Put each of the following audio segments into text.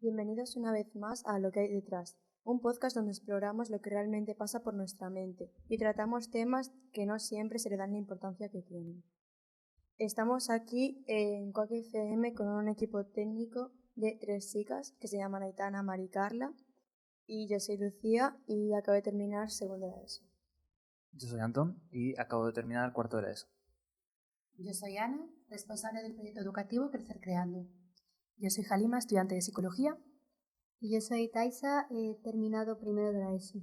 Bienvenidos una vez más a Lo que hay detrás, un podcast donde exploramos lo que realmente pasa por nuestra mente y tratamos temas que no siempre se le dan la importancia que tienen. Estamos aquí en Quack FM con un equipo técnico de 3 chicas que se llaman Aitana, Mari y Carla, y yo soy Lucía y acabo de terminar segundo de ESO. Yo soy Antón y acabo de terminar cuarto de ESO. Yo soy Ana, responsable del proyecto educativo Crecer Creando. Yo soy Halima, estudiante de Psicología. Y yo soy Taisa, he terminado primero de la ESO.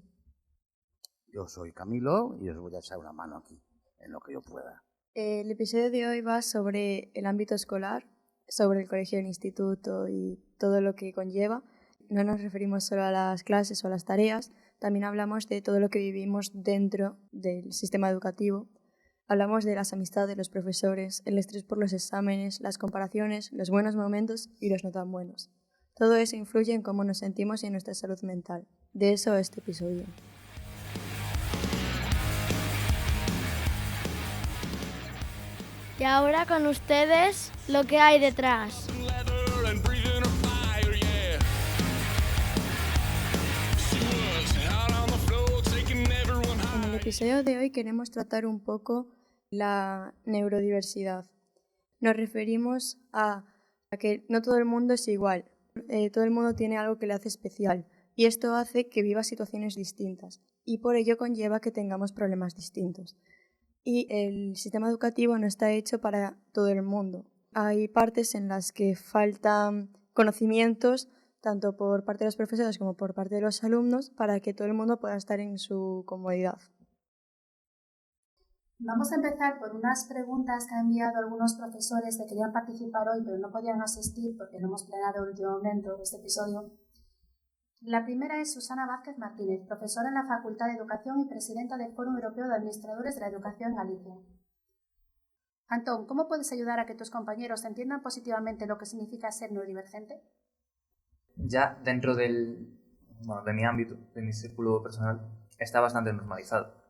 Yo soy Camilo y os voy a echar una mano aquí, en lo que yo pueda. El episodio de hoy va sobre el ámbito escolar, sobre el colegio, el instituto y todo lo que conlleva. No nos referimos solo a las clases o a las tareas, también hablamos de todo lo que vivimos dentro del sistema educativo. Hablamos de las amistades, los profesores, el estrés por los exámenes, las comparaciones, los buenos momentos y los no tan buenos. Todo eso influye en cómo nos sentimos y en nuestra salud mental. De eso este episodio. Y ahora con ustedes, lo que hay detrás. En el episodio de hoy queremos tratar un poco la neurodiversidad. Nos referimos a que no todo el mundo es igual, todo el mundo tiene algo que le hace especial y esto hace que viva situaciones distintas y por ello conlleva que tengamos problemas distintos. Y el sistema educativo no está hecho para todo el mundo. Hay partes en las que faltan conocimientos tanto por parte de los profesores como por parte de los alumnos para que todo el mundo pueda estar en su comodidad. Vamos a empezar por unas preguntas que han enviado algunos profesores que querían participar hoy pero no podían asistir porque no hemos planeado el último momento de este episodio. La primera es Susana Vázquez Martínez, profesora en la Facultad de Educación y presidenta del Foro Europeo de Administradores de la Educación en Galicia. Antón, ¿cómo puedes ayudar a que tus compañeros entiendan positivamente lo que significa ser neurodivergente? Ya dentro de mi ámbito, de mi círculo personal, está bastante normalizado.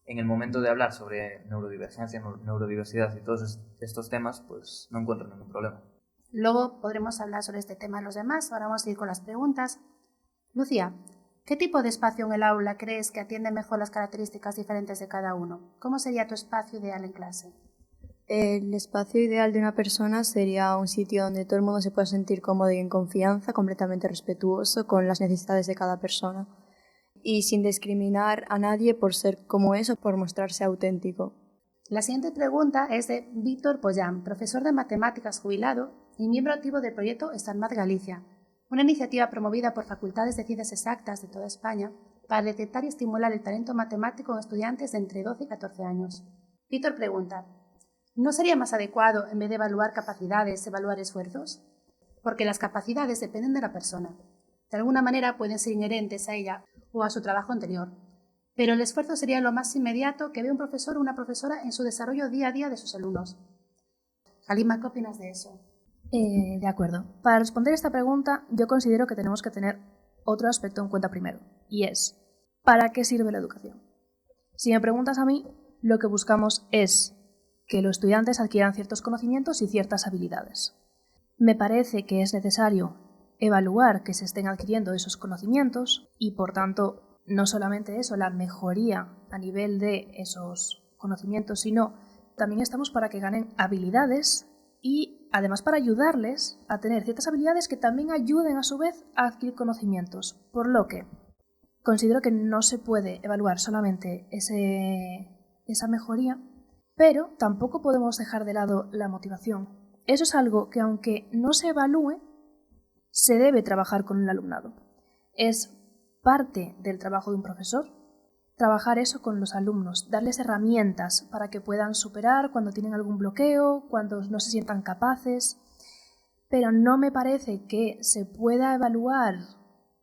En el momento de hablar sobre neurodivergencia, neurodiversidad y todos estos temas, pues no encuentro ningún problema. Luego podremos hablar sobre este tema los demás. Ahora vamos a ir con las preguntas. Lucía, ¿qué tipo de espacio en el aula crees que atiende mejor las características diferentes de cada uno? ¿Cómo sería tu espacio ideal en clase? El espacio ideal de una persona sería un sitio donde todo el mundo se pueda sentir cómodo y en confianza, completamente respetuoso con las necesidades de cada persona y sin discriminar a nadie por ser como es o por mostrarse auténtico. La siguiente pregunta es de Víctor Pollán, profesor de matemáticas jubilado y miembro activo del proyecto StarMath Galicia, una iniciativa promovida por facultades de ciencias exactas de toda España para detectar y estimular el talento matemático en estudiantes de entre 12 y 14 años. Víctor pregunta, ¿no sería más adecuado, en vez de evaluar capacidades, evaluar esfuerzos? Porque las capacidades dependen de la persona. De alguna manera pueden ser inherentes a ella o a su trabajo anterior, pero el esfuerzo sería lo más inmediato que ve un profesor o una profesora en su desarrollo día a día de sus alumnos. Halima, ¿qué opinas de eso? De acuerdo. Para responder esta pregunta, yo considero que tenemos que tener otro aspecto en cuenta primero, y es, ¿para qué sirve la educación? Si me preguntas a mí, lo que buscamos es que los estudiantes adquieran ciertos conocimientos y ciertas habilidades. Me parece que es necesario evaluar que se estén adquiriendo esos conocimientos y, por tanto, no solamente eso, la mejoría a nivel de esos conocimientos, sino también estamos para que ganen habilidades y además para ayudarles a tener ciertas habilidades que también ayuden a su vez a adquirir conocimientos. Por lo que considero que no se puede evaluar solamente esa mejoría, pero tampoco podemos dejar de lado la motivación. Eso es algo que, aunque no se evalúe, se debe trabajar con el alumnado. Es parte del trabajo de un profesor trabajar eso con los alumnos, darles herramientas para que puedan superar cuando tienen algún bloqueo, cuando no se sientan capaces, pero no me parece que se pueda evaluar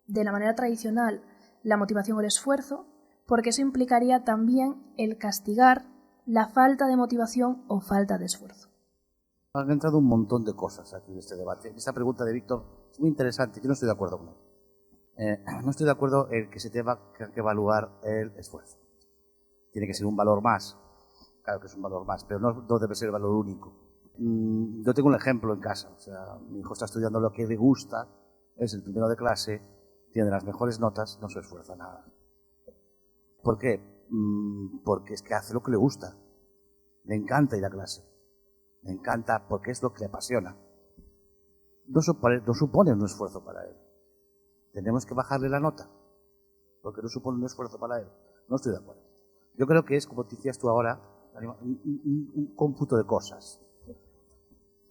de la manera tradicional la motivación o el esfuerzo, porque eso implicaría también el castigar la falta de motivación o falta de esfuerzo. Han entrado un montón de cosas aquí en este debate. Esta pregunta de Víctor es muy interesante, yo no estoy de acuerdo con él. No estoy de acuerdo en que se tenga que evaluar el esfuerzo. Tiene que ser un valor más, claro que es un valor más, pero no debe ser el valor único. Yo tengo un ejemplo en casa, o sea, mi hijo está estudiando lo que le gusta, es el primero de clase, tiene las mejores notas, no se esfuerza nada. ¿Por qué? Porque es que hace lo que le gusta. Le encanta ir a clase. Le encanta porque es lo que le apasiona. No supone un esfuerzo para él. ¿Tenemos que bajarle la nota? Porque no supone un esfuerzo para él. No estoy de acuerdo. Yo creo que es, como decías tú ahora, un cómputo de cosas.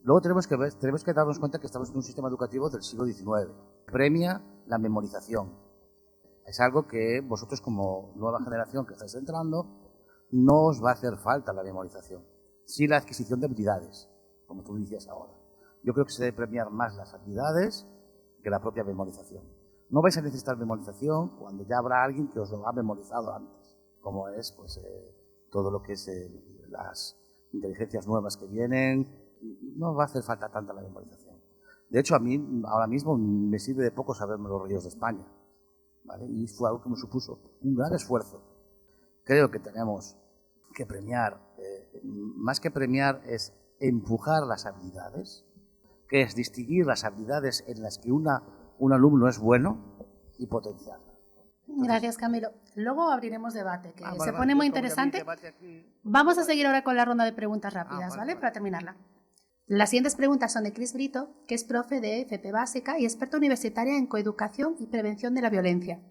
Luego tenemos que darnos cuenta que estamos en un sistema educativo del siglo XIX. Premia la memorización. Es algo que vosotros, como nueva generación que estáis entrando, no os va a hacer falta la memorización. Sí la adquisición de habilidades, como tú decías ahora. Yo creo que se debe premiar más las habilidades que la propia memorización. No vais a necesitar memorización cuando ya habrá alguien que os lo ha memorizado antes, como es todo lo que es las inteligencias nuevas que vienen. No va a hacer falta tanta la memorización. De hecho, a mí ahora mismo me sirve de poco saberme los ríos de España, ¿vale? Y fue algo que me supuso un gran esfuerzo. Creo que tenemos que premiar, más que premiar, es empujar las habilidades, que es distinguir las habilidades en las que un alumno es bueno y potenciarlas. Gracias, Camilo. Luego abriremos debate, que se vale, pone muy como ya vi interesante. debate aquí. Vamos a seguir ahora con la ronda de preguntas rápidas, vale. Para terminarla. Las siguientes preguntas son de Cris Brito, que es profe de FP Básica y experta universitaria en coeducación y prevención de la violencia.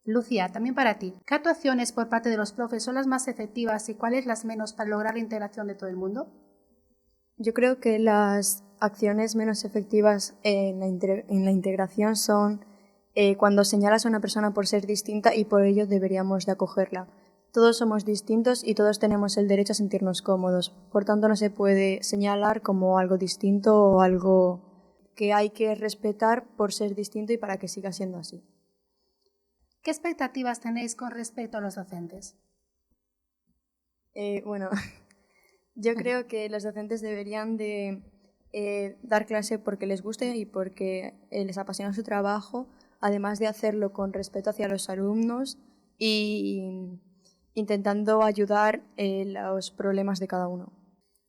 Lucía, también para ti. ¿Qué actuaciones por parte de los profes son las más efectivas y cuáles las menos para lograr la integración de todo el mundo? Yo creo que las acciones menos efectivas en la integración son cuando señalas a una persona por ser distinta y por ello deberíamos de acogerla. Todos somos distintos y todos tenemos el derecho a sentirnos cómodos. Por tanto, no se puede señalar como algo distinto o algo que hay que respetar por ser distinto y para que siga siendo así. ¿Qué expectativas tenéis con respecto a los docentes? Bueno, yo creo que los docentes deberían de dar clase porque les guste y porque les apasiona su trabajo, además de hacerlo con respeto hacia los alumnos y intentando ayudar los problemas de cada uno.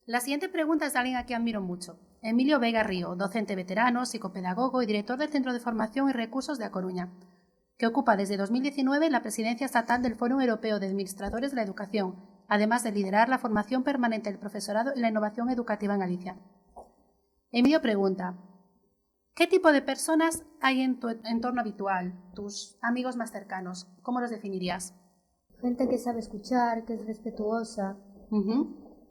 La siguiente pregunta es de alguien a quien admiro mucho. Emilio Vega Río, docente veterano, psicopedagogo y director del Centro de Formación y Recursos de A Coruña, que ocupa desde 2019 la presidencia estatal del Fórum Europeo de Administradores de la Educación, además de liderar la formación permanente del profesorado y la innovación educativa en Galicia. Emilio pregunta: ¿qué tipo de personas hay en tu entorno habitual, tus amigos más cercanos? ¿Cómo los definirías? Gente que sabe escuchar, que es respetuosa,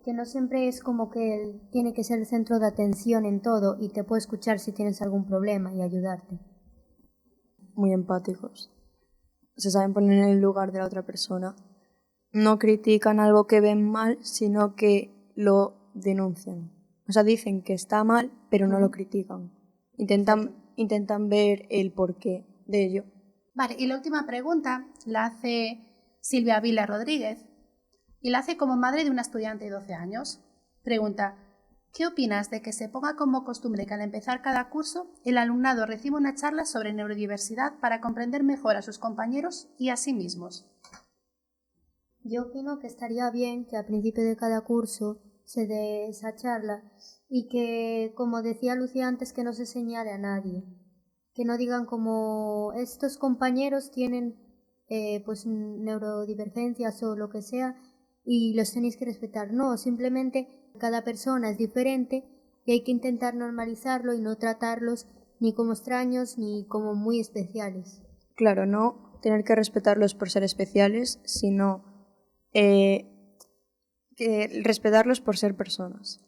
que no siempre es como que tiene que ser el centro de atención en todo y te puede escuchar si tienes algún problema y ayudarte. Muy empáticos. Se saben poner en el lugar de la otra persona. No critican algo que ven mal, sino que lo denuncian. O sea, dicen que está mal, pero no lo critican. Intentan ver el porqué de ello. Vale, y la última pregunta la hace Silvia Vila Rodríguez y la hace como madre de una estudiante de 12 años. Pregunta: ¿qué opinas de que se ponga como costumbre que al empezar cada curso el alumnado reciba una charla sobre neurodiversidad para comprender mejor a sus compañeros y a sí mismos? Yo opino que estaría bien que al principio de cada curso se dé esa charla y que, como decía Lucía antes, que no se señale a nadie. Que no digan como estos compañeros tienen pues neurodivergencias o lo que sea y los tenéis que respetar. No, simplemente cada persona es diferente y hay que intentar normalizarlo y no tratarlos ni como extraños ni como muy especiales. Claro, no tener que respetarlos por ser especiales, sino respetarlos por ser personas.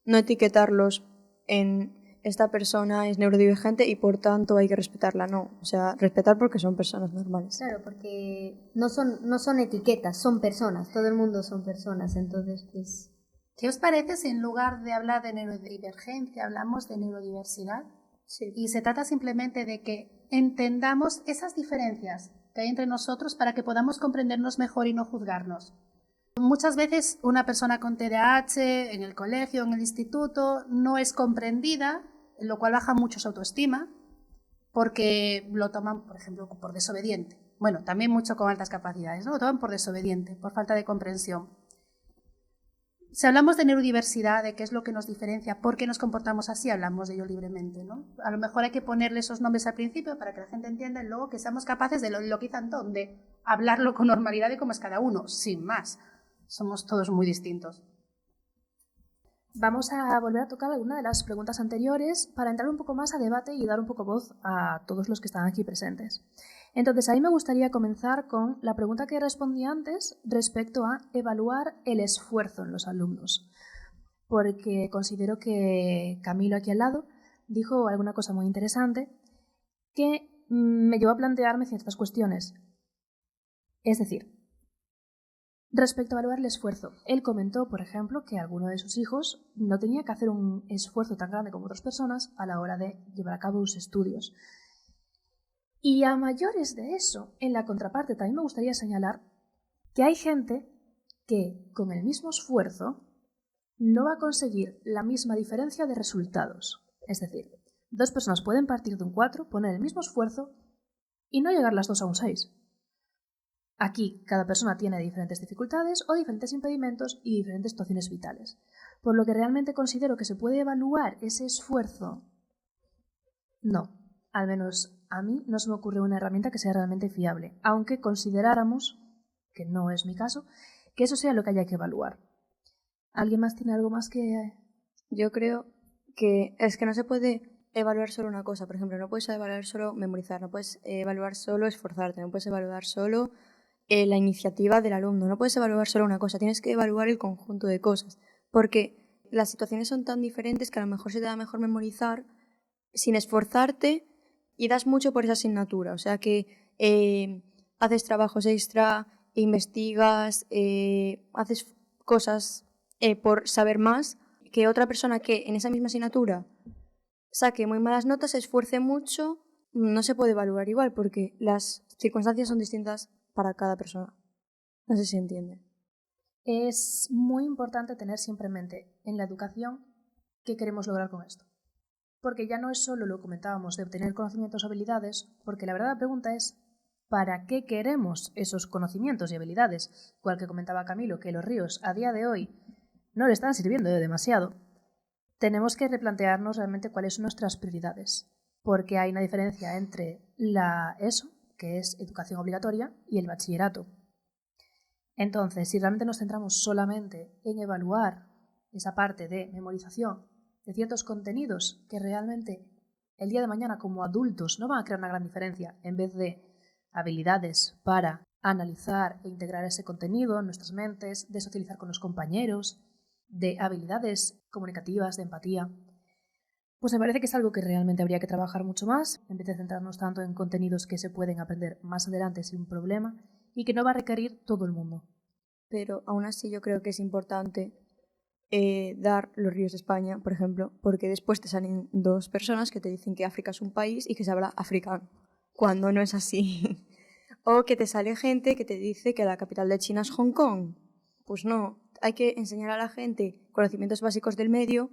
No etiquetarlos en esta persona es neurodivergente y por tanto hay que respetarla, no. O sea, respetar porque son personas normales. Claro, porque no son etiquetas, son personas, todo el mundo son personas, entonces pues... ¿Qué os parece si en lugar de hablar de neurodivergencia hablamos de neurodiversidad? Sí. Y se trata simplemente de que entendamos esas diferencias que hay entre nosotros para que podamos comprendernos mejor y no juzgarnos. Muchas veces una persona con TDAH en el colegio, en el instituto, no es comprendida, lo cual baja mucho su autoestima, porque lo toman, por ejemplo, por desobediente. Bueno, también mucho con altas capacidades, ¿no? Lo toman por desobediente, por falta de comprensión. Si hablamos de neurodiversidad, de qué es lo que nos diferencia, por qué nos comportamos así, hablamos de ello libremente, ¿no? A lo mejor hay que ponerle esos nombres al principio para que la gente entienda y luego que seamos capaces de lo que hizo Antón, de hablarlo con normalidad de cómo es cada uno, sin más. Somos todos muy distintos. Vamos a volver a tocar alguna de las preguntas anteriores para entrar un poco más a debate y dar un poco voz a todos los que están aquí presentes. Entonces, a mí me gustaría comenzar con la pregunta que respondí antes respecto a evaluar el esfuerzo en los alumnos, porque considero que Camilo aquí al lado dijo alguna cosa muy interesante que me llevó a plantearme ciertas cuestiones. Es decir, respecto a evaluar el esfuerzo, él comentó, por ejemplo, que alguno de sus hijos no tenía que hacer un esfuerzo tan grande como otras personas a la hora de llevar a cabo sus estudios. Y a mayores de eso, en la contraparte también me gustaría señalar que hay gente que con el mismo esfuerzo no va a conseguir la misma diferencia de resultados. Es decir, dos personas pueden partir de un 4, poner el mismo esfuerzo y no llegar las dos a un 6. Aquí cada persona tiene diferentes dificultades o diferentes impedimentos y diferentes situaciones vitales. Por lo que realmente considero que se puede evaluar ese esfuerzo. No, al menos a mí no se me ocurre una herramienta que sea realmente fiable, aunque consideráramos, que no es mi caso, que eso sea lo que haya que evaluar. ¿Alguien más tiene algo más que...? Yo creo que es que no se puede evaluar solo una cosa. Por ejemplo, no puedes evaluar solo memorizar, no puedes evaluar solo esforzarte, no puedes evaluar solo la iniciativa del alumno, no puedes evaluar solo una cosa, tienes que evaluar el conjunto de cosas, porque las situaciones son tan diferentes que a lo mejor se te da mejor memorizar sin esforzarte y das mucho por esa asignatura, o sea que haces trabajos extra, investigas, haces cosas por saber más, que otra persona que en esa misma asignatura saque muy malas notas, se esfuerce mucho, no se puede evaluar igual porque las circunstancias son distintas para cada persona. No sé si entiende. Es muy importante tener siempre en mente en la educación qué queremos lograr con esto. Porque ya no es solo lo que comentábamos de obtener conocimientos o habilidades, porque la verdad la pregunta es ¿para qué queremos esos conocimientos y habilidades? Igual que comentaba Camilo, que los ríos a día de hoy no le están sirviendo demasiado. Tenemos que replantearnos realmente cuáles son nuestras prioridades, porque hay una diferencia entre la ESO, que es educación obligatoria, y el bachillerato. Entonces, si realmente nos centramos solamente en evaluar esa parte de memorización de ciertos contenidos que realmente el día de mañana como adultos no van a crear una gran diferencia, en vez de habilidades para analizar e integrar ese contenido en nuestras mentes, de socializar con los compañeros, de habilidades comunicativas, de empatía, pues me parece que es algo que realmente habría que trabajar mucho más, en vez de centrarnos tanto en contenidos que se pueden aprender más adelante sin problema y que no va a requerir todo el mundo. Pero aún así yo creo que es importante dar los ríos de España, por ejemplo, porque después te salen dos personas que te dicen que África es un país y que se habla africano, cuando no es así. O que te sale gente que te dice que la capital de China es Hong Kong. Pues no, hay que enseñar a la gente conocimientos básicos del medio,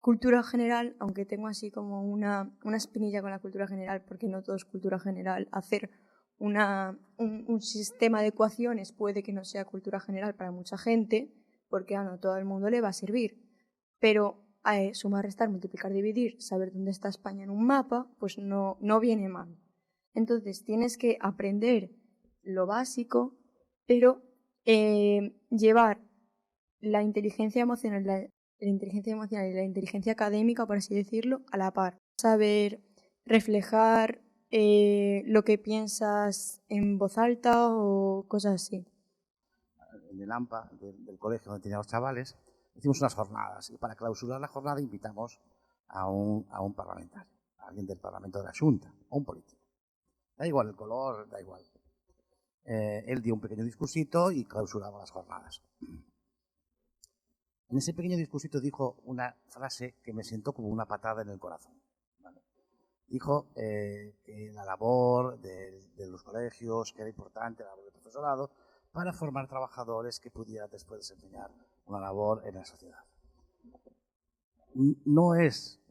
cultura general, aunque tengo así como una espinilla con la cultura general, porque no todo es cultura general. Hacer un sistema de ecuaciones puede que no sea cultura general para mucha gente, porque a no todo el mundo le va a servir. Pero sumar, restar, multiplicar, dividir, saber dónde está España en un mapa, pues no viene mal. Entonces tienes que aprender lo básico, pero llevar la inteligencia emocional, la inteligencia emocional y la inteligencia académica, por así decirlo, a la par. Saber reflejar lo que piensas en voz alta o cosas así. En el AMPA del colegio donde teníamos chavales, hicimos unas jornadas y para clausurar la jornada invitamos a un parlamentario, a alguien del Parlamento de la Xunta, a un político. Da igual el color, da igual. Él dio un pequeño discursito y clausuraba las jornadas. En ese pequeño discursito dijo una frase que me sentó como una patada en el corazón. ¿Vale? Dijo que la labor de los colegios, que era importante, la labor del profesorado, para formar trabajadores que pudieran después desempeñar una labor en la sociedad. No es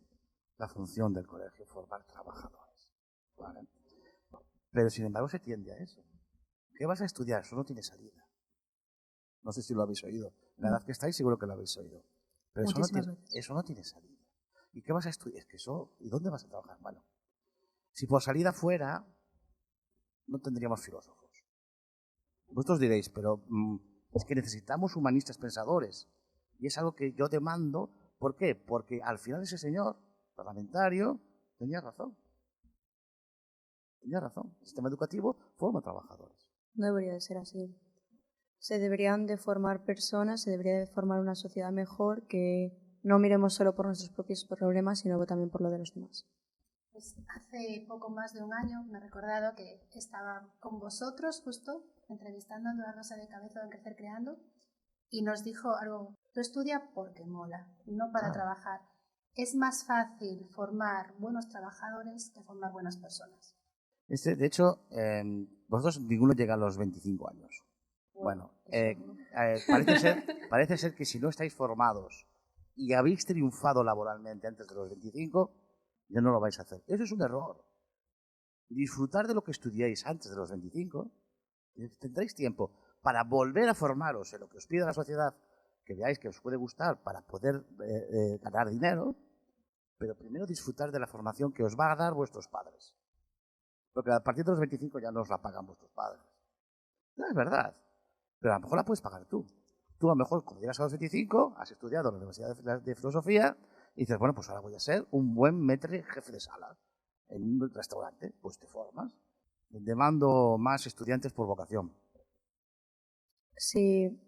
la función del colegio formar trabajadores, ¿vale? Pero sin embargo se tiende a eso. ¿Qué vas a estudiar? Eso no tiene salida. No sé si lo habéis oído. En la edad que estáis seguro que lo habéis oído. Pero eso no tiene salida. ¿Y qué vas a estudiar? Es que eso, ¿y dónde vas a trabajar? Bueno, si por salida fuera, no tendríamos filósofos. Vosotros diréis, pero es que necesitamos humanistas pensadores. Y es algo que yo demando. ¿Por qué? Porque al final ese señor parlamentario tenía razón. Tenía razón. El sistema educativo forma trabajadores. No debería de ser así. Se deberían de formar personas, se debería de formar una sociedad mejor, que no miremos solo por nuestros propios problemas, sino también por lo de los demás. Pues hace poco más de un año me he recordado que estaba con vosotros justo entrevistando a Eduardo Rosa de Cabezo en Crecer Creando y nos dijo algo: tú estudia porque mola, no para trabajar. Es más fácil formar buenos trabajadores que formar buenas personas. De hecho, vosotros ninguno llega a los 25 años. Bueno, parece ser que si no estáis formados y habéis triunfado laboralmente antes de los 25, ya no lo vais a hacer. Eso es un error. Disfrutar de lo que estudiáis antes de los 25, tendréis tiempo para volver a formaros en lo que os pide la sociedad, que veáis que os puede gustar para poder ganar dinero, pero primero disfrutar de la formación que os va a dar vuestros padres. Porque a partir de los 25 ya no os la pagan vuestros padres. No es verdad. Pero a lo mejor la puedes pagar tú. Tú a lo mejor, cuando llegas a los 25, has estudiado en la Universidad de Filosofía y dices, bueno, pues ahora voy a ser un buen maître jefe de sala en un restaurante. Pues te formas. Demando más estudiantes por vocación. Si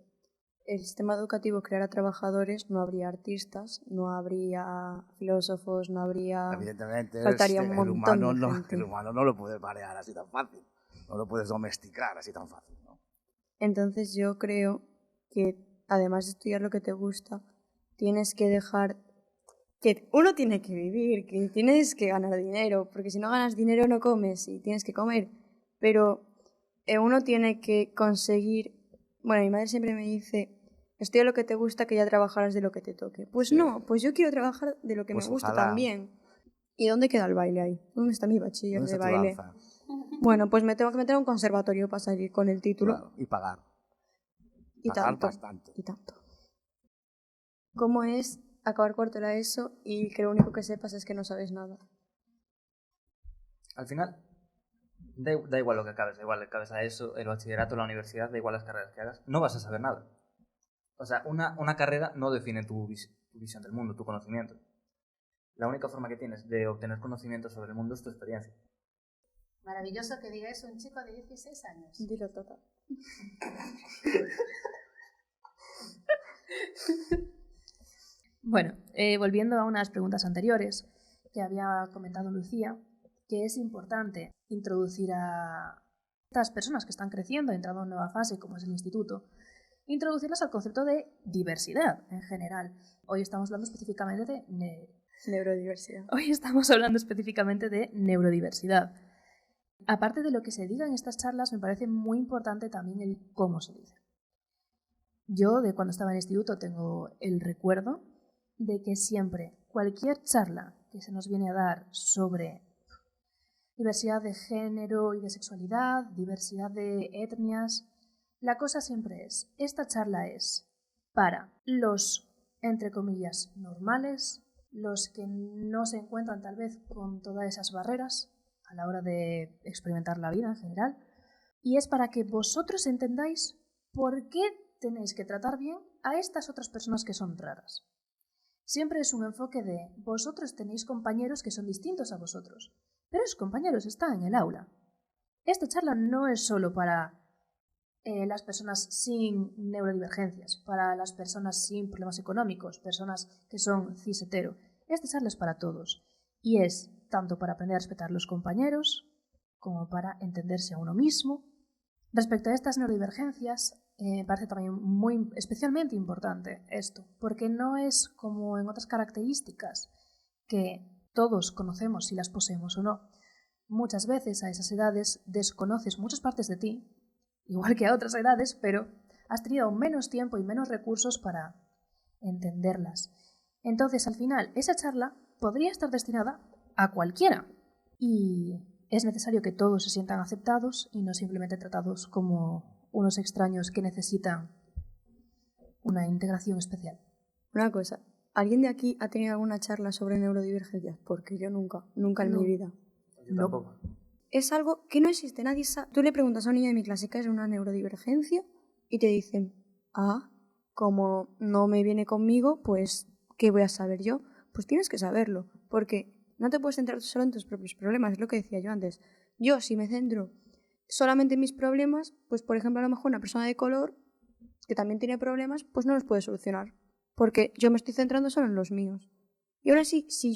el sistema educativo creara trabajadores, no habría artistas, no habría filósofos, no habría... Evidentemente, faltaría un montón de gente. El humano no lo puedes marear así tan fácil. No lo puedes domesticar así tan fácil, ¿no? Entonces yo creo que, además de estudiar lo que te gusta, tienes que dejar que uno tiene que vivir, que tienes que ganar dinero, porque si no ganas dinero no comes y tienes que comer. Pero uno tiene que conseguir... Bueno, mi madre siempre me dice, estudia lo que te gusta, que ya trabajarás de lo que te toque. Pues sí. No, pues yo quiero trabajar de lo que me gusta también. ¿Y dónde queda el baile ahí? ¿Dónde está mi bachiller de baile? Bueno, pues me tengo que meter a un conservatorio para salir con el título. Claro, y pagar. Y pagar tanto, bastante. y tanto. ¿Cómo es acabar cuarto de la ESO y que lo único que sepas es que no sabes nada? Al final, da igual lo que acabes, da igual que acabes a ESO, el bachillerato, la universidad, da igual las carreras que hagas, no vas a saber nada. O sea, una carrera no define tu visión del mundo, tu conocimiento. La única forma que tienes de obtener conocimiento sobre el mundo es tu experiencia. Maravilloso que diga eso un chico de 16 años. Dilo, Tata. Bueno, volviendo a unas preguntas anteriores que había comentado Lucía, que es importante introducir a estas personas que están creciendo, entrando en una nueva fase como es el instituto, introducirlas al concepto de diversidad en general. Hoy estamos hablando específicamente de neurodiversidad. Hoy estamos hablando específicamente de neurodiversidad. Aparte de lo que se diga en estas charlas, me parece muy importante también el cómo se dice. Yo, de cuando estaba en el instituto, tengo el recuerdo de que siempre, cualquier charla que se nos viene a dar sobre diversidad de género y de sexualidad, diversidad de etnias, la cosa siempre es, esta charla es para los, entre comillas, normales, los que no se encuentran tal vez con todas esas barreras a la hora de experimentar la vida en general, y es para que vosotros entendáis por qué tenéis que tratar bien a estas otras personas que son raras. Siempre es un enfoque de vosotros tenéis compañeros que son distintos a vosotros, pero esos compañeros están en el aula. Esta charla no es solo para las personas sin neurodivergencias, para las personas sin problemas económicos, personas que son cis hetero. Esta charla es para todos y es tanto para aprender a respetar a los compañeros como para entenderse a uno mismo. Respecto a estas neurodivergencias, me parece también muy especialmente importante esto, porque no es como en otras características que todos conocemos si las poseemos o no. Muchas veces a esas edades desconoces muchas partes de ti, igual que a otras edades, pero has tenido menos tiempo y menos recursos para entenderlas. Entonces, al final, esa charla podría estar destinada a cualquiera y es necesario que todos se sientan aceptados y no simplemente tratados como unos extraños que necesitan una integración especial. Una cosa, ¿alguien de aquí ha tenido alguna charla sobre neurodivergencias? Porque yo nunca en No. mi vida. Yo No. tampoco. Es algo que no existe, nadie sabe. Tú le preguntas a un niño de mi clase qué es una neurodivergencia y te dicen, como no me viene conmigo, pues, ¿qué voy a saber yo? Pues tienes que saberlo, porque no te puedes centrar solo en tus propios problemas, es lo que decía yo antes. Yo, si me centro solamente en mis problemas, pues, por ejemplo, a lo mejor una persona de color que también tiene problemas, pues no los puede solucionar, porque yo me estoy centrando solo en los míos. Y ahora sí, si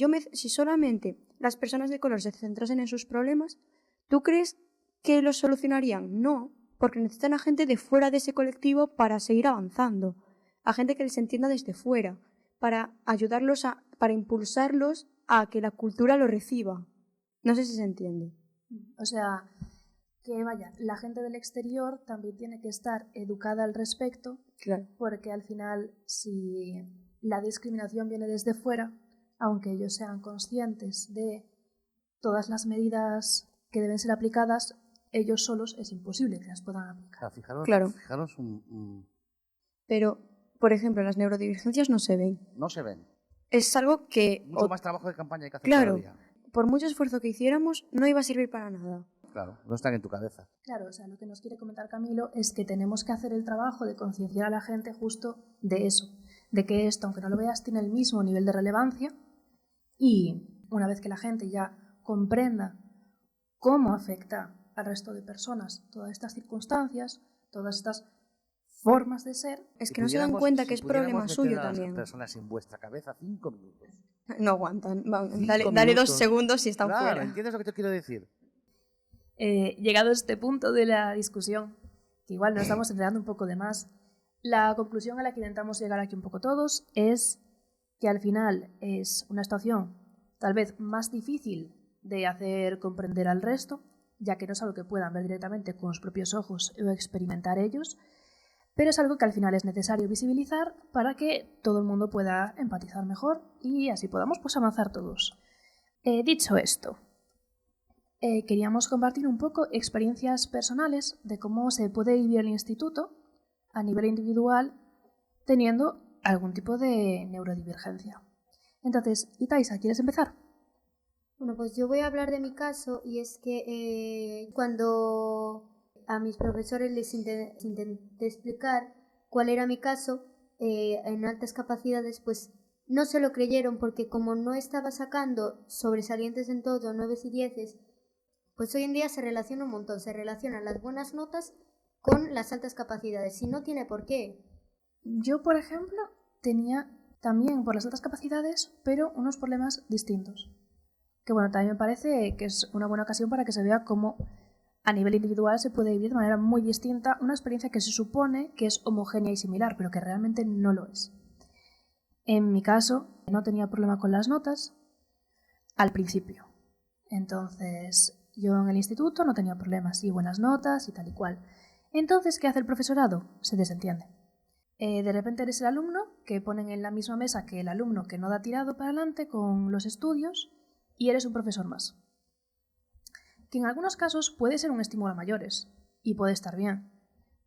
solamente las personas de color se centrasen en sus problemas, ¿tú crees que los solucionarían? No, porque necesitan a gente de fuera de ese colectivo para seguir avanzando, a gente que les entienda desde fuera, para ayudarlos para impulsarlos a que la cultura lo reciba. No sé si se entiende. O sea, que vaya, la gente del exterior también tiene que estar educada al respecto, Claro. porque al final, si la discriminación viene desde fuera, aunque ellos sean conscientes de todas las medidas que deben ser aplicadas, ellos solos es imposible que las puedan aplicar. Fijaros Pero, por ejemplo, las neurodivergencias no se ven. no se ven. Es algo que... Mucho más trabajo de campaña hay que hacer Claro, todavía. por mucho esfuerzo que hiciéramos, no iba a servir para nada. Claro, no están en tu cabeza. Claro, o sea, lo que nos quiere comentar Camilo es que tenemos que hacer el trabajo de concienciar a la gente justo de eso, de que esto, aunque no lo veas, tiene el mismo nivel de relevancia, y una vez que la gente ya comprenda cómo afecta al resto de personas todas estas circunstancias, todas estas formas de ser, Es que no se dan cuenta que es problema suyo a las también. personas en vuestra cabeza 5 minutos. No aguantan. Cinco Dale 2 minutos. segundos y están Claro, fuera. ¿entiendes lo que te quiero decir? llegado a este punto de la discusión, que igual nos estamos enredando un poco de más, la conclusión a la que intentamos llegar aquí un poco todos es que al final es una situación tal vez más difícil de hacer comprender al resto, ya que no es algo que puedan ver directamente con los propios ojos o experimentar ellos, pero es algo que al final es necesario visibilizar para que todo el mundo pueda empatizar mejor y así podamos pues avanzar todos. Dicho esto, queríamos compartir un poco experiencias personales de cómo se puede vivir el instituto a nivel individual teniendo algún tipo de neurodivergencia. Entonces, Itaisa, ¿quieres empezar? Bueno, pues yo voy a hablar de mi caso y es que cuando a mis profesores les intenté explicar cuál era mi caso en altas capacidades, pues no se lo creyeron porque como no estaba sacando sobresalientes en todo, 9 y 10, pues hoy en día se relaciona un montón, se relacionan las buenas notas con las altas capacidades y no tiene por qué. Yo, por ejemplo, tenía también por las altas capacidades, pero unos problemas distintos. Que bueno, también me parece que es una buena ocasión para que se vea cómo a nivel individual se puede vivir de manera muy distinta una experiencia que se supone que es homogénea y similar, pero que realmente no lo es. En mi caso, no tenía problema con las notas al principio. Entonces, yo en el instituto no tenía problemas y buenas notas y tal y cual. Entonces, ¿qué hace el profesorado? Se desentiende. De repente eres el alumno que ponen en la misma mesa que el alumno que no da tirado para adelante con los estudios y eres un profesor más. Que en algunos casos puede ser un estímulo a mayores y puede estar bien,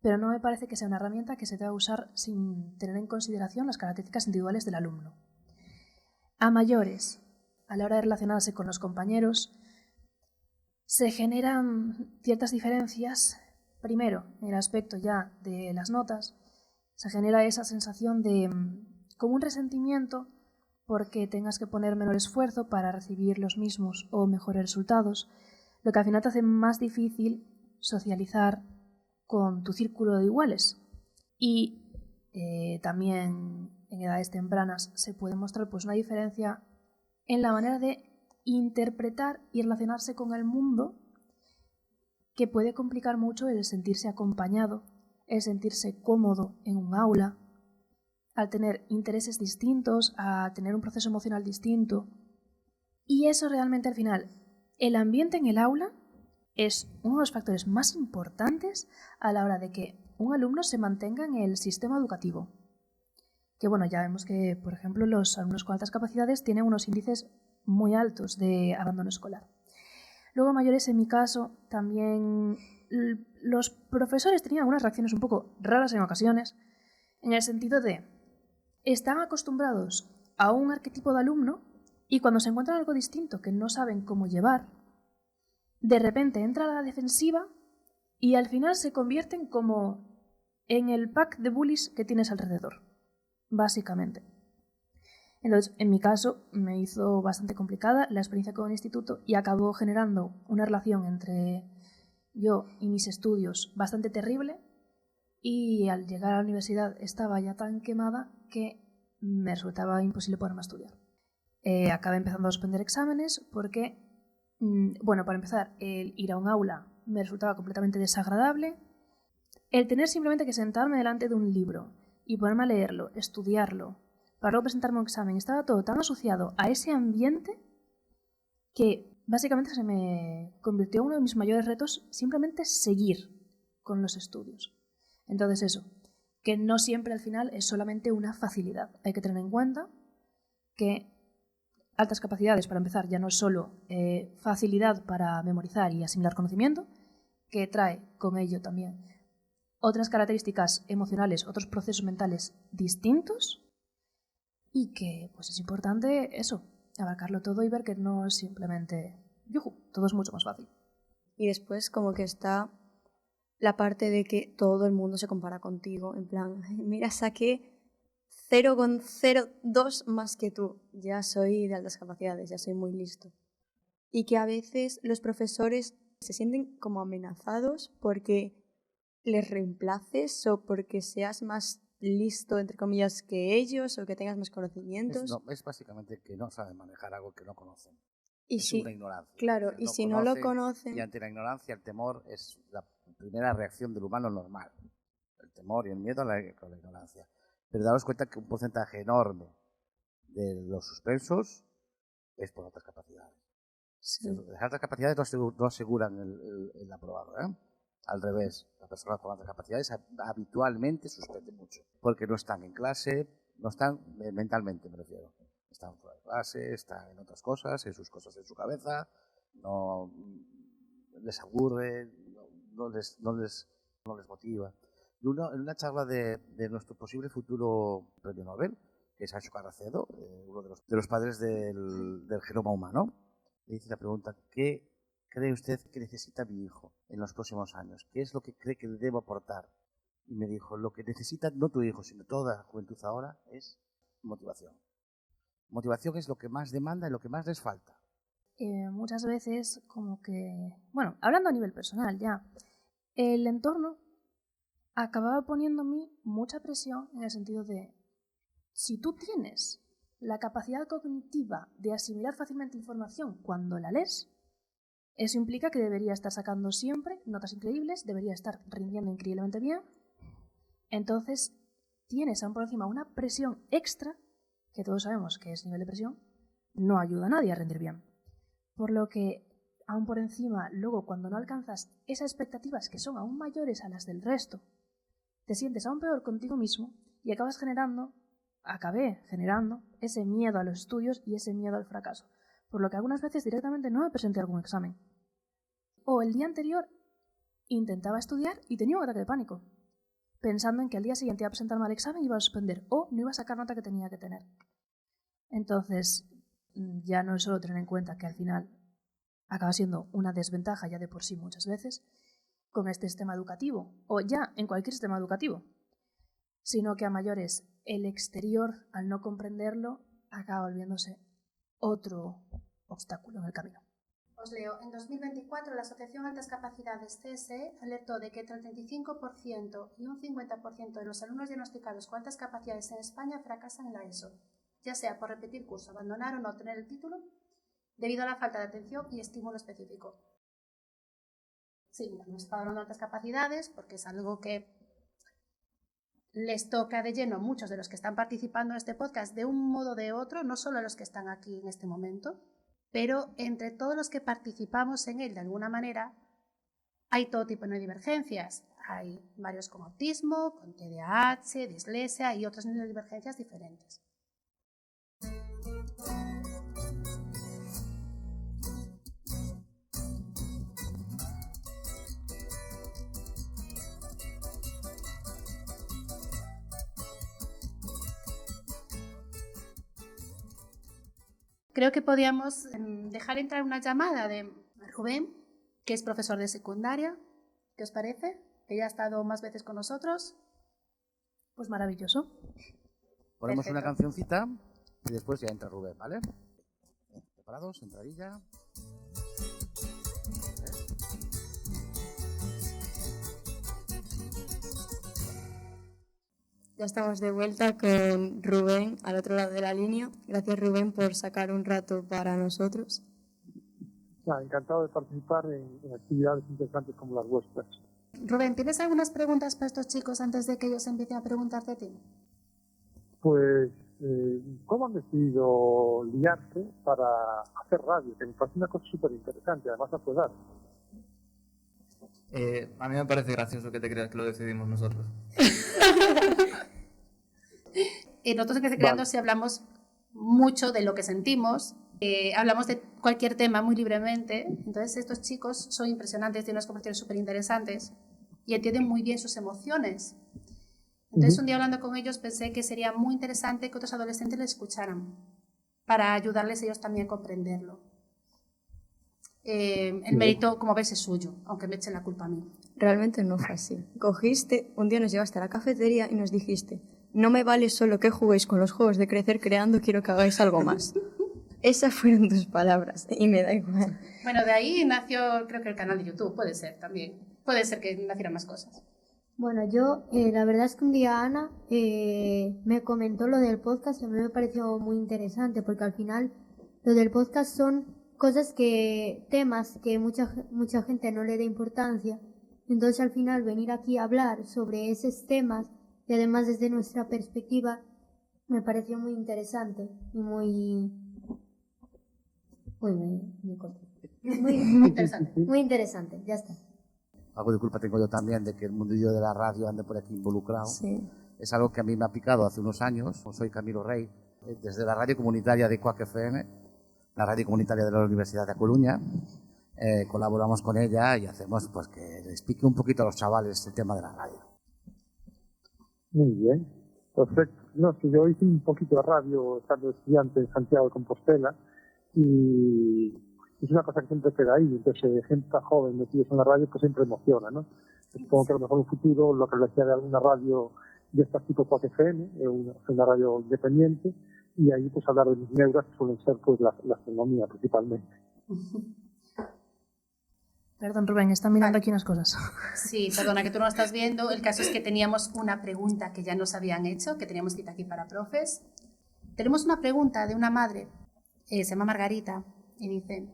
pero no me parece que sea una herramienta que se deba usar sin tener en consideración las características individuales del alumno. A mayores, a la hora de relacionarse con los compañeros, se generan ciertas diferencias. Primero, en el aspecto ya de las notas, se genera esa sensación de como un resentimiento porque tengas que poner menor esfuerzo para recibir los mismos o mejores resultados, lo que al final te hace más difícil socializar con tu círculo de iguales. Y también en edades tempranas se puede mostrar pues, una diferencia en la manera de interpretar y relacionarse con el mundo que puede complicar mucho el sentirse acompañado, el sentirse cómodo en un aula, al tener intereses distintos, a tener un proceso emocional distinto. Y eso realmente al final, el ambiente en el aula es uno de los factores más importantes a la hora de que un alumno se mantenga en el sistema educativo. Que bueno, ya vemos que, por ejemplo, los alumnos con altas capacidades tienen unos índices muy altos de abandono escolar. Luego, mayores, en mi caso, también los profesores tenían unas reacciones un poco raras en ocasiones. en el sentido de están acostumbrados a un arquetipo de alumno y cuando se encuentran algo distinto que no saben cómo llevar, de repente entra a la defensiva y al final se convierten como en el pack de bullies que tienes alrededor, básicamente. Entonces, en mi caso, me hizo bastante complicada la experiencia con el instituto y acabó generando una relación entre yo y mis estudios bastante terrible, y al llegar a la universidad estaba ya tan quemada que me resultaba imposible ponerme a estudiar. Acabé empezando a suspender exámenes porque, para empezar, el ir a un aula me resultaba completamente desagradable. El tener simplemente que sentarme delante de un libro y ponerme a leerlo, estudiarlo, para luego presentarme un examen, estaba todo tan asociado a ese ambiente que básicamente se me convirtió en uno de mis mayores retos simplemente seguir con los estudios. Entonces eso, que no siempre al final es solamente una facilidad. Hay que tener en cuenta que altas capacidades, para empezar, ya no es solo facilidad para memorizar y asimilar conocimiento, que trae con ello también otras características emocionales, otros procesos mentales distintos, y que pues es importante eso, abarcarlo todo y ver que no es simplemente todo es mucho más fácil. Y después como que está la parte de que todo el mundo se compara contigo, en plan, mira, saqué 0,02 más que tú, ya soy de altas capacidades, ya soy muy listo. Y que a veces los profesores se sienten como amenazados porque les reemplaces o porque seas más listo, entre comillas, que ellos o que tengas más conocimientos. Es básicamente que no saben manejar algo que no conocen. Y es si, una ignorancia. claro, O sea, y si no lo conocen... Y ante la ignorancia, el temor es la primera reacción del humano normal. El temor y el miedo a la ignorancia. Pero daros cuenta que un porcentaje enorme de los suspensos es por otras capacidades. Sí. Las altas capacidades no aseguran el aprobado, ¿eh? Al revés, las personas con altas capacidades habitualmente suspenden mucho. Porque no están en clase, no están mentalmente, me refiero. Están fuera de clase, están en otras cosas, en sus cosas en su cabeza, no les aburre, no les motiva. Y en una charla de nuestro posible futuro premio Nobel, que es Sancho Carracedo, uno de los padres del genoma humano, le hice la pregunta: ¿qué cree usted que necesita mi hijo en los próximos años? ¿Qué es lo que cree que le debo aportar? Y me dijo: lo que necesita no tu hijo, sino toda la juventud ahora es motivación. Motivación es lo que más demanda y lo que más les falta. Muchas veces como que, hablando a nivel personal ya, el entorno acababa poniendo a mí mucha presión en el sentido de, si tú tienes la capacidad cognitiva de asimilar fácilmente información cuando la lees, eso implica que debería estar sacando siempre notas increíbles, debería estar rindiendo increíblemente bien. Entonces tienes aún por encima una presión extra, que todos sabemos que ese nivel de presión no ayuda a nadie a rendir bien. Por lo que, aún por encima, luego cuando no alcanzas esas expectativas que son aún mayores a las del resto, te sientes aún peor contigo mismo y acabé generando ese miedo a los estudios y ese miedo al fracaso. Por lo que algunas veces directamente no me presenté a algún examen. O el día anterior intentaba estudiar y tenía un ataque de pánico, pensando en que al día siguiente iba a presentarme al examen y iba a suspender o no iba a sacar nota que tenía que tener. Entonces, ya no es solo tener en cuenta que al final acaba siendo una desventaja ya de por sí muchas veces con este sistema educativo, o ya en cualquier sistema educativo, sino que a mayores el exterior, al no comprenderlo, acaba volviéndose otro obstáculo en el camino. Os leo, en 2024 la Asociación Altas Capacidades CSE alertó de que entre el 35% y un 50% de los alumnos diagnosticados con altas capacidades en España fracasan en la ESO, ya sea por repetir curso, abandonar o no obtener el título, debido a la falta de atención y estímulo específico. Sí, hemos estado hablando de altas capacidades porque es algo que les toca de lleno a muchos de los que están participando en este podcast de un modo o de otro, no solo a los que están aquí en este momento, pero entre todos los que participamos en él de alguna manera hay todo tipo de neurodivergencias. Hay varios con autismo, con TDAH, dislexia y otras neurodivergencias diferentes. Creo que podíamos dejar entrar una llamada de Rubén, que es profesor de secundaria. ¿Qué os parece? Que ya ha estado más veces con nosotros. Pues maravilloso. Ponemos Perfecto. una cancioncita y después ya entra Rubén, ¿vale? ¿Preparados? Entradilla. Ya estamos de vuelta con Rubén al otro lado de la línea. Gracias, Rubén, por sacar un rato para nosotros. Encantado de participar en actividades interesantes como las vuestras. Rubén, ¿tienes algunas preguntas para estos chicos antes de que ellos empiecen a preguntarte a ti? Pues, ¿cómo han decidido liarse para hacer radio? Que me parece una cosa súper interesante, además a tu edad. A mí me parece gracioso que te creas que lo decidimos nosotros. Nosotros en Que Se Creando sí hablamos mucho de lo que sentimos, hablamos de cualquier tema muy libremente, entonces estos chicos son impresionantes, tienen unas conversaciones súper interesantes y entienden muy bien sus emociones. Entonces un día hablando con ellos pensé que sería muy interesante que otros adolescentes les escucharan para ayudarles ellos también a comprenderlo. El mérito, como ves, es suyo, aunque me echen la culpa a mí. Realmente no fue así. Cogiste, un día nos llevaste a la cafetería y nos dijiste: no me vale solo que juguéis con los juegos de Crecer Creando, quiero que hagáis algo más. Esas fueron tus palabras y me da igual. Bueno, de ahí nació, creo que el canal de YouTube, puede ser también. Puede ser que nacieran más cosas. Bueno, yo la verdad es que un día Ana me comentó lo del podcast y a mí me pareció muy interesante porque al final lo del podcast son temas que mucha gente no le da importancia. Entonces al final venir aquí a hablar sobre esos temas y además desde nuestra perspectiva me pareció muy interesante y muy Interesante. muy interesante, ya está. Algo de culpa tengo yo también de que el mundillo de la radio ande por aquí involucrado. Sí. Es algo que a mí me ha picado hace unos años. Soy Camilo Rey, desde la radio comunitaria de Quack FM, la radio comunitaria de la Universidad de A Coruña. Colaboramos con ella y hacemos pues que le explique un poquito a los chavales el tema de la radio. Muy bien, perfecto. No, si yo hice un poquito de radio estando estudiante en Santiago de Compostela y es una cosa que siempre queda ahí. Entonces, gente tan joven metidos en la radio pues siempre emociona, ¿no? Supongo que a lo mejor en un futuro lo que le decía de alguna radio de estas tipo Quack FM, una radio independiente, y ahí pues hablar de mis neuras que suelen ser pues la astronomía principalmente. Perdón, Rubén, están mirando aquí unas cosas. Sí, perdona que tú no lo estás viendo. El caso es que teníamos una pregunta que ya nos habían hecho, que teníamos que ir aquí para profes. Tenemos una pregunta de una madre, se llama Margarita, y dice: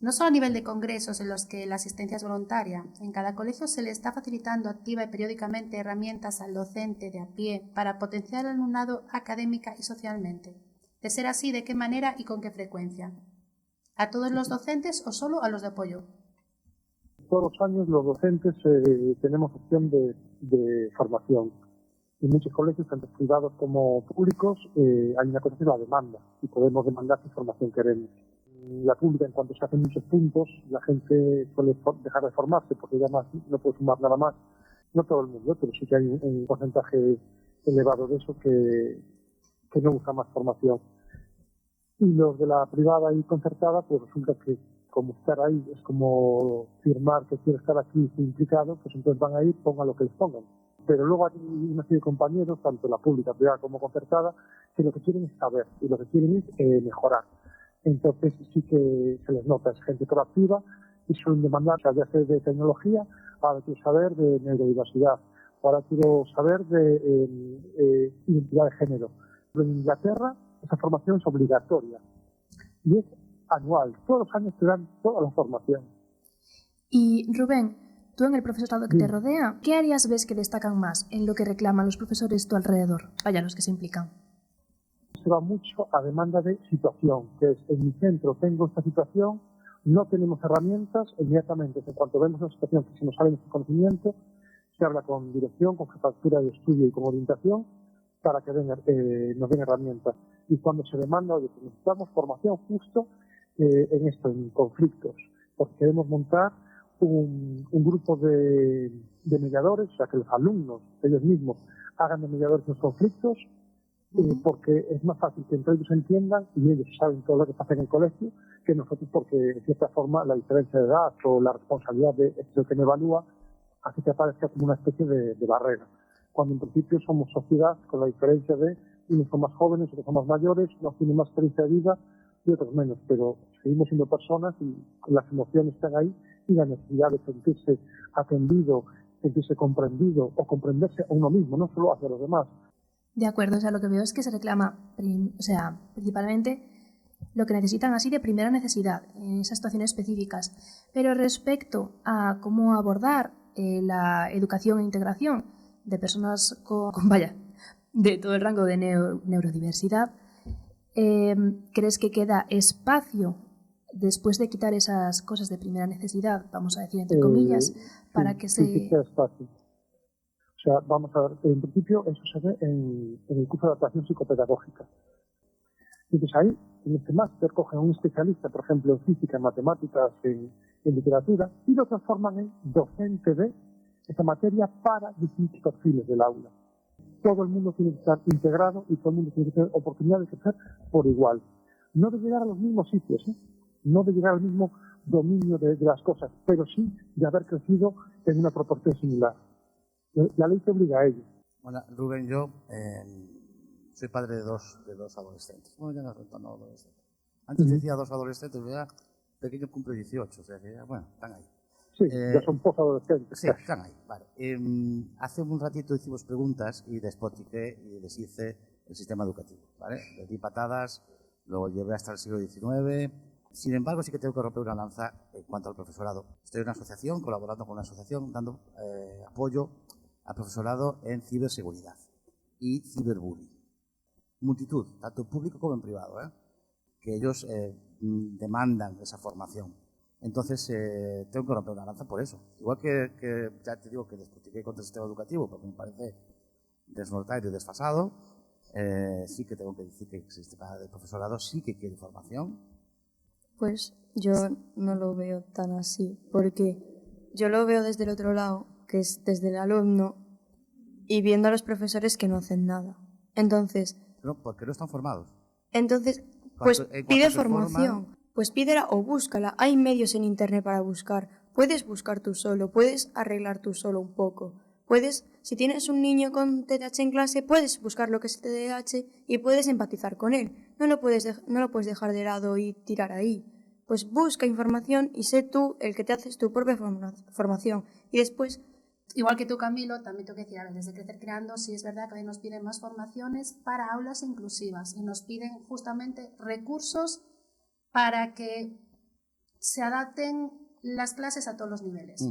no solo a nivel de congresos en los que la asistencia es voluntaria, en cada colegio se le está facilitando activa y periódicamente herramientas al docente de a pie para potenciar al alumnado académica y socialmente. De ser así, ¿de qué manera y con qué frecuencia? ¿A todos los docentes o solo a los de apoyo? Todos los años los docentes tenemos opción de formación. En muchos colegios, tanto privados como públicos, hay una cosa que es la demanda y podemos demandar qué formación queremos. La pública, en cuanto se hacen muchos puntos, la gente suele dejar de formarse porque ya no puede sumar nada más. No todo el mundo, pero sí que hay un porcentaje elevado de eso que no busca más formación. Y los de la privada y concertada, pues resulta que como estar ahí es como firmar que quiere estar aquí y implicado, pues entonces van a ir, pongan lo que les pongan. Pero luego hay una serie de compañeros, tanto la pública, privada como concertada, que lo que quieren es saber y lo que quieren es mejorar. Entonces sí que se les nota, es gente proactiva y suelen demandar, ya sea de tecnología, ahora quiero saber de neurodiversidad, ahora quiero saber de identidad de género. En Inglaterra esa formación es obligatoria y es anual, todos los años te dan toda la formación. Y Rubén, tú en el profesorado que te rodea, ¿qué áreas ves que destacan más en lo que reclaman los profesores tu alrededor? Vaya, los que se implican. Se va mucho a demanda de situación, que es en mi centro tengo esta situación, no tenemos herramientas, inmediatamente en cuanto vemos una situación que se nos sale de este conocimiento, se habla con dirección, con jefatura de estudio y con orientación para que nos den herramientas. Y cuando se demanda, oye, necesitamos formación justo en esto, en conflictos, porque queremos montar un grupo de mediadores, o sea, que los alumnos, ellos mismos, hagan de mediadores en los conflictos porque es más fácil que entre ellos entiendan y ellos saben todo lo que pasa en el colegio que nosotros, porque de cierta forma la diferencia de edad o la responsabilidad de lo que me evalúa hace que aparezca como una especie de barrera. Cuando en principio somos sociedad con la diferencia de unos son más jóvenes, otros son más mayores, unos tienen más experiencia de vida y otros menos, pero seguimos siendo personas y las emociones están ahí y la necesidad de sentirse atendido, sentirse comprendido o comprenderse a uno mismo, no solo hacia los demás. De acuerdo, o sea, lo que veo es que se reclama, principalmente lo que necesitan así de primera necesidad en esas situaciones específicas. Pero respecto a cómo abordar la educación e integración de personas de todo el rango de neurodiversidad, ¿crees que queda espacio después de quitar esas cosas de primera necesidad, vamos a decir entre comillas, para que se... Sí, queda espacio. O sea, vamos a ver, en principio eso se ve en el curso de adaptación psicopedagógica. Entonces ahí, en este máster, cogen a un especialista, por ejemplo, en física, en matemáticas, en literatura, y lo transforman en docente de esa materia para distintos perfiles del aula. Todo el mundo tiene que estar integrado y todo el mundo tiene que tener oportunidad de crecer por igual. No de llegar a los mismos sitios, no de llegar al mismo dominio de las cosas, pero sí de haber crecido en una proporción similar. La ley te obliga a ello. Bueno, Rubén, yo soy padre de dos adolescentes. Bueno, ya no son tan adolescentes. Antes decía dos adolescentes, ya pequeño cumple 18, o sea que ya, bueno, están ahí. Sí, ya son posadolescentes. Sí, están ahí, vale. Hace un ratito hicimos preguntas y despotriqué y deshice el sistema educativo, ¿vale? Le di patadas, lo llevé hasta el siglo XIX. Sin embargo, sí que tengo que romper una lanza en cuanto al profesorado. Estoy en una asociación, colaborando con una asociación, dando apoyo al profesorado en ciberseguridad y ciberbullying. Multitud, tanto en público como en privado, que ellos demandan esa formación. Entonces, tengo que romper una lanza por eso. Igual que ya te digo que despotriqué contra el sistema educativo, porque me parece desnortado y desfasado, sí que tengo que decir que el sistema de profesorado sí que quiere formación. Pues yo no lo veo tan así, porque yo lo veo desde el otro lado, que es desde el alumno, y viendo a los profesores que no hacen nada. Entonces... No, porque no están formados. Entonces, pues pide formación. Pues pídela o búscala. Hay medios en internet para buscar. Puedes buscar tú solo, puedes arreglar tú solo un poco. Puedes, si tienes un niño con TDAH en clase, puedes buscar lo que es el TDAH y puedes empatizar con él. No lo puedes dejar de lado y tirar ahí. Pues busca información y sé tú el que te haces tu propia formación. Y después... Igual que tú, Camilo, también tengo que decir, desde Crecer Creando, sí es verdad que hoy nos piden más formaciones para aulas inclusivas y nos piden justamente recursos para que se adapten las clases a todos los niveles.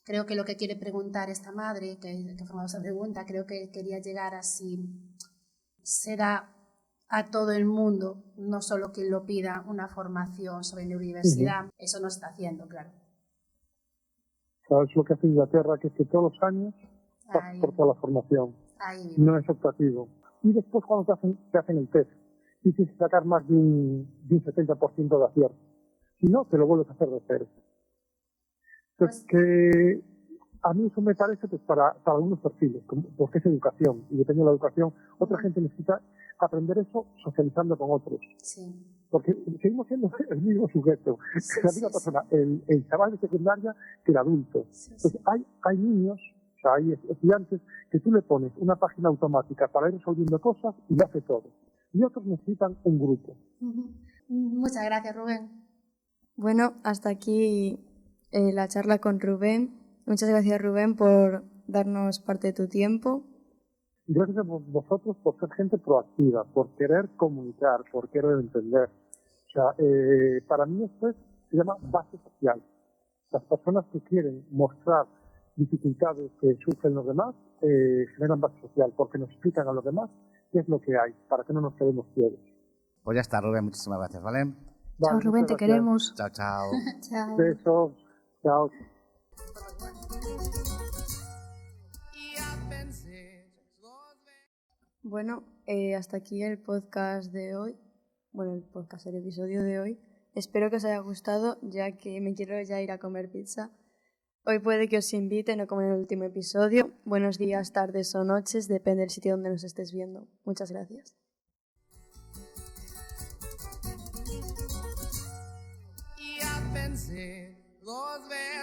Creo que lo que quiere preguntar esta madre, que ha formado esa pregunta, creo que quería llegar a si se da a todo el mundo, no solo quien lo pida, una formación sobre neurodiversidad. Eso no se está haciendo, claro. ¿Sabes lo que hace Inglaterra? Que es que todos los años pasas por toda la formación. No es optativo. Y después cuando te hacen el test, y tienes que sacar más de un 70% de acierto. Si no, te lo vuelves a hacer de cero. Entonces, que a mí eso me parece pues para algunos perfiles, porque es educación, y depende de la educación, otra gente necesita aprender eso socializando con otros. Sí. Porque seguimos siendo el mismo sujeto, la misma persona, el chaval de secundaria que el adulto. Entonces, hay niños, o sea, hay estudiantes que tú le pones una página automática para ir resolviendo cosas y lo hace todo. Y otros necesitan un grupo. Muchas gracias, Rubén. Bueno, hasta aquí la charla con Rubén. Muchas gracias, Rubén, por darnos parte de tu tiempo. Gracias a vosotros por ser gente proactiva, por querer comunicar, por querer entender. O sea, para mí esto se llama base social. Las personas que quieren mostrar dificultades que sufren los demás generan base social, porque nos explican a los demás qué es lo que hay, para que no nos quedemos ciegos. Pues ya está, Rubén, muchísimas gracias, ¿vale? Chao, Rubén, te queremos. Chao, chao. Chao. Besos. Chao. Bueno, hasta aquí el podcast de hoy. Bueno, el episodio de hoy. Espero que os haya gustado, ya que me quiero ya ir a comer pizza. Hoy puede que os invite, no como en el último episodio. Buenos días, tardes o noches, depende del sitio donde nos estés viendo. Muchas gracias. Ya pensé 2 veces